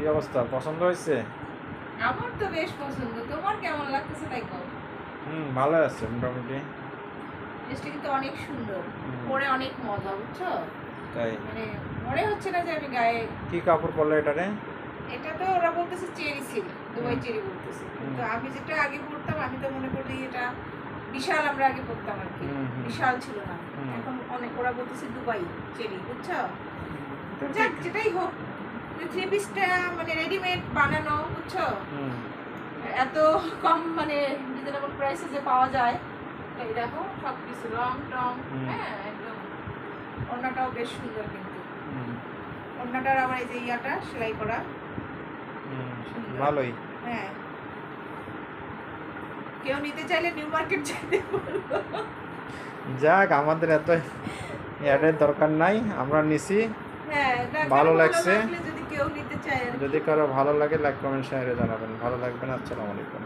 কি অবস্থা, পছন্দ হয়েছে? আমার তো বেশ পছন্দ, তোমার কেমন লাগতেছে তাই কও। ভালো আছে মোটামুটি। ড্রেসটা কিন্তু অনেক সুন্দর, হুম, পরে অনেক মজা, বুঝছো? তাই? মানে মনে হচ্ছে না যে আমি গায়ে। কি কাপড় পরলে এটারে? এটা তো ওরা বলতেছে চেরি সিল্ক, দুবাই হুম, চেরি বলতেছে, হুম, কিন্তু আমি যেটা আগে পড়তাম আমি তো মনে করি এটা বিশাল, আমরা আগে পড়তাম আর কি, হুম, হুম, বিশাল ছিল না। হুম, এখন অনেক, ওরা বলতেছে দুবাই চেরি, বুঝছো? তো যাক, ঠিক। যেটাই হোক, থ্রি পিসটা মানে রেডিমেড বানানো, বুঝছো? হুম, এত কম মানে রিজনেবল প্রাইসে যে পাওয়া যায়। এই দেখো সব কিছু রং টং, হুম, হ্যাঁ একদম। ওড়নাটাও বেশ সুন্দর কিন্তু, হুম, ওড়নাটার আবার এই যে ইয়াটা সেলাই করা হুম, সুন্দর। ভালোই। হ্যাঁ, কেউ নিতে চাইলে নিউ মার্কেট যেতে বলবো। যাক, আমাদের এত অ্যাডের দরকার নাই, আমরা নিছি। হ্যাঁ, না কারো ভালো ভালো লাগছে। লাগলে যদি কেউ নিতে চায় আর কি। যদি কারো ভালো লাগে লাইক কমেন্ট শেয়ারে জানাবেন। ভালো লাগবেন। আসসালামু আলাইকুম।